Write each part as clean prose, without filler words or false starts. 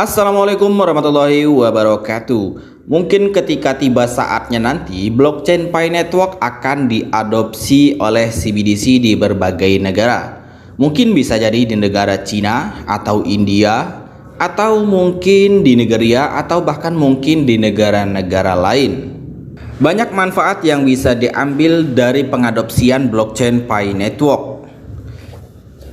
Assalamualaikum warahmatullahi wabarakatuh. Mungkin ketika tiba saatnya nanti, blockchain Pi Network akan diadopsi oleh CBDC di berbagai negara. Mungkin bisa jadi di negara Cina atau India, atau mungkin di Nigeria, atau bahkan mungkin di negara-negara lain. Banyak manfaat yang bisa diambil dari pengadopsian blockchain Pi Network.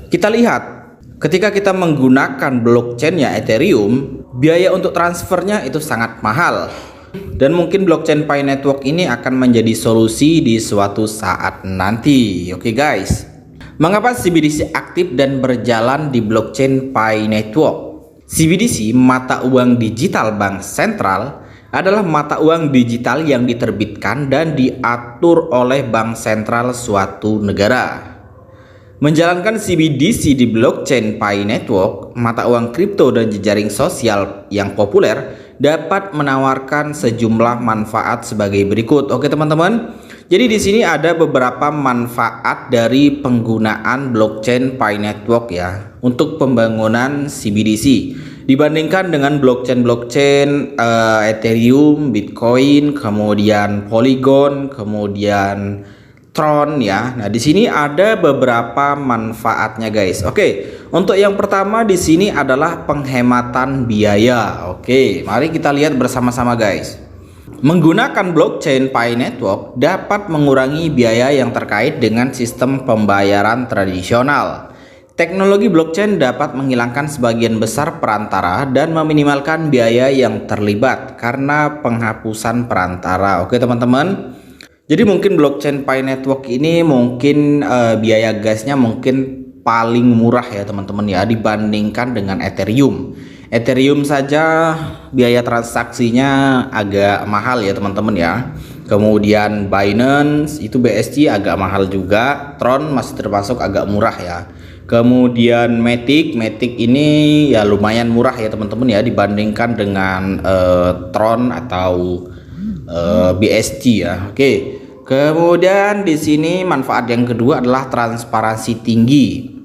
Kita lihat. Ketika kita menggunakan blockchainnya Ethereum, biaya untuk transfernya itu sangat mahal. Dan mungkin blockchain Pi Network ini akan menjadi solusi di suatu saat nanti. Oke guys. Mengapa CBDC aktif dan berjalan di blockchain Pi Network? CBDC, mata uang digital bank sentral, adalah mata uang digital yang diterbitkan dan diatur oleh bank sentral suatu negara. Menjalankan CBDC di blockchain Pi Network, mata uang kripto dan jejaring sosial yang populer dapat menawarkan sejumlah manfaat sebagai berikut. Oke teman-teman, jadi di sini ada beberapa manfaat dari penggunaan blockchain Pi Network ya untuk pembangunan CBDC dibandingkan dengan blockchain Ethereum, Bitcoin, kemudian Polygon, kemudian Tron ya. Nah, di sini ada beberapa manfaatnya guys. Oke, untuk yang pertama di sini adalah penghematan biaya. Oke, mari kita lihat bersama-sama guys. Menggunakan blockchain Pi Network dapat mengurangi biaya yang terkait dengan sistem pembayaran tradisional. Teknologi blockchain dapat menghilangkan sebagian besar perantara dan meminimalkan biaya yang terlibat karena penghapusan perantara. Oke teman-teman. Jadi mungkin blockchain Pi Network ini mungkin biaya gasnya mungkin paling murah ya teman-teman ya dibandingkan dengan Ethereum. Ethereum saja biaya transaksinya agak mahal ya teman-teman ya. Kemudian Binance itu BSC agak mahal juga. Tron masih termasuk agak murah ya. Kemudian Matic ini ya lumayan murah ya teman-teman ya dibandingkan dengan Tron atau BSC ya. Oke. Kemudian di sini manfaat yang kedua adalah transparansi tinggi.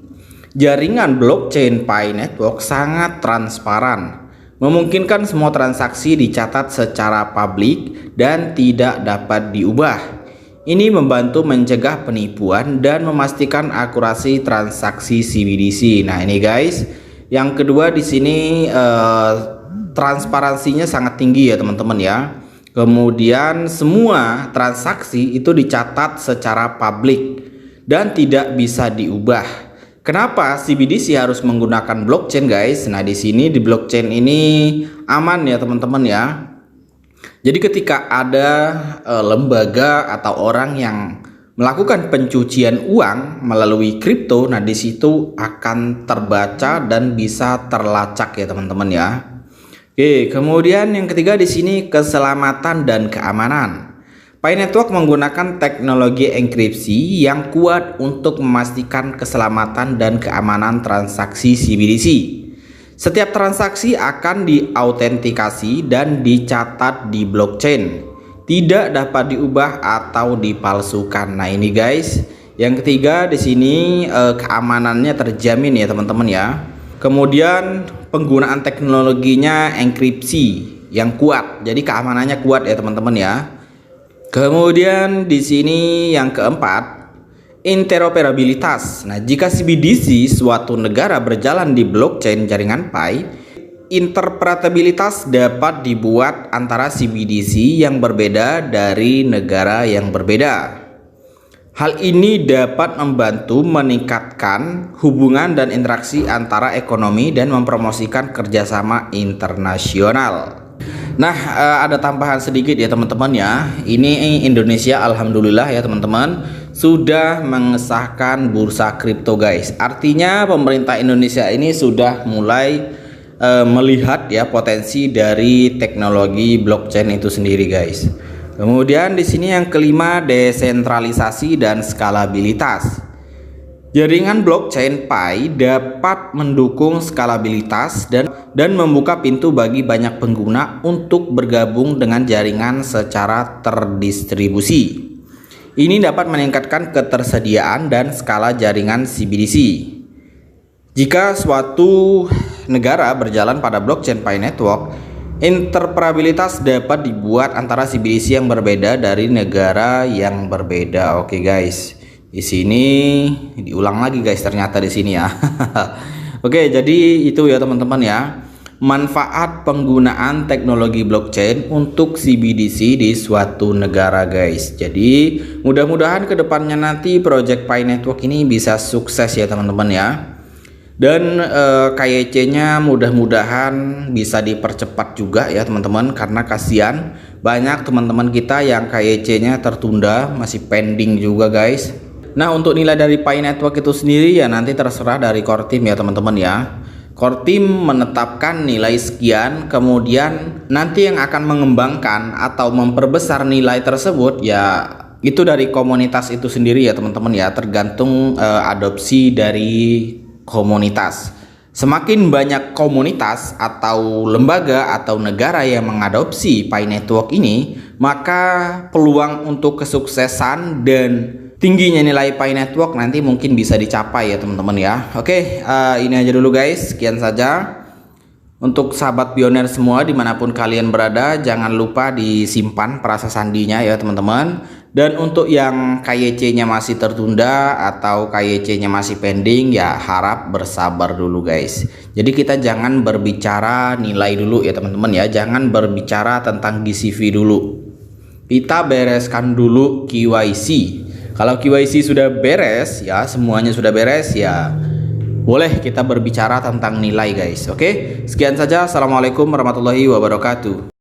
Jaringan blockchain Pi Network sangat transparan, memungkinkan semua transaksi dicatat secara publik dan tidak dapat diubah. Ini membantu mencegah penipuan dan memastikan akurasi transaksi CBDC. Nah, ini guys, yang kedua di sini transparansinya sangat tinggi ya teman-teman ya. Kemudian semua transaksi itu dicatat secara publik dan tidak bisa diubah. Kenapa CBDC harus menggunakan blockchain guys? Nah, di sini di blockchain ini aman ya teman-teman ya. Jadi ketika ada lembaga atau orang yang melakukan pencucian uang melalui kripto, nah di situ akan terbaca dan bisa terlacak ya teman-teman ya. Oke, kemudian yang ketiga di sini keselamatan dan keamanan. Pi Network menggunakan teknologi enkripsi yang kuat untuk memastikan keselamatan dan keamanan transaksi CBDC. Setiap transaksi akan diautentikasi dan dicatat di blockchain, tidak dapat diubah atau dipalsukan. Nah, ini guys, yang ketiga di sini keamanannya terjamin ya teman-teman ya. Kemudian penggunaan teknologinya enkripsi yang kuat, jadi keamanannya kuat ya teman-teman ya. Kemudian di sini yang keempat, interoperabilitas. Nah, jika CBDC suatu negara berjalan di blockchain jaringan Pi, interoperabilitas dapat dibuat antara CBDC yang berbeda dari negara yang berbeda. Hal ini dapat membantu meningkatkan hubungan dan interaksi antara ekonomi dan mempromosikan kerjasama internasional. Nah, ada tambahan sedikit ya teman-teman ya. Ini Indonesia alhamdulillah ya teman-teman sudah mengesahkan bursa kripto guys. Artinya pemerintah Indonesia ini sudah mulai melihat ya potensi dari teknologi blockchain itu sendiri guys. Kemudian di sini yang kelima, desentralisasi dan skalabilitas. Jaringan blockchain Pi dapat mendukung skalabilitas dan membuka pintu bagi banyak pengguna untuk bergabung dengan jaringan secara terdistribusi. Ini dapat meningkatkan ketersediaan dan skala jaringan CBDC. Jika suatu negara berjalan pada blockchain Pi Network, interoperabilitas dapat dibuat antara CBDC yang berbeda dari negara yang berbeda. Oke guys, di sini diulang lagi guys, ternyata di sini ya. Oke, jadi itu ya teman-teman ya, manfaat penggunaan teknologi blockchain untuk CBDC di suatu negara guys. Jadi mudah-mudahan kedepannya nanti project Pi Network ini bisa sukses ya teman-teman ya. Dan KYC-nya mudah-mudahan bisa dipercepat juga ya teman-teman, karena kasihan banyak teman-teman kita yang KYC-nya tertunda, masih pending juga guys. Nah, untuk nilai dari Pi Network itu sendiri ya nanti terserah dari core team ya teman-teman ya. Core team menetapkan nilai sekian, kemudian nanti yang akan mengembangkan atau memperbesar nilai tersebut ya itu dari komunitas itu sendiri ya teman-teman ya, tergantung adopsi dari komunitas. Semakin banyak komunitas atau lembaga atau negara yang mengadopsi Pi Network ini, maka peluang untuk kesuksesan dan tingginya nilai Pi Network nanti mungkin bisa dicapai ya teman-teman ya. Oke, ini aja dulu guys, sekian saja. Untuk sahabat pioner semua dimanapun kalian berada, jangan lupa disimpan perasa sandinya ya teman-teman. Dan untuk yang KYC-nya masih tertunda atau KYC-nya masih pending, ya harap bersabar dulu guys. Jadi kita jangan berbicara nilai dulu ya teman-teman ya, jangan berbicara tentang DCV dulu. Kita bereskan dulu KYC. Kalau KYC sudah beres ya, semuanya sudah beres ya, boleh kita berbicara tentang nilai guys. Oke, sekian saja. Assalamualaikum warahmatullahi wabarakatuh.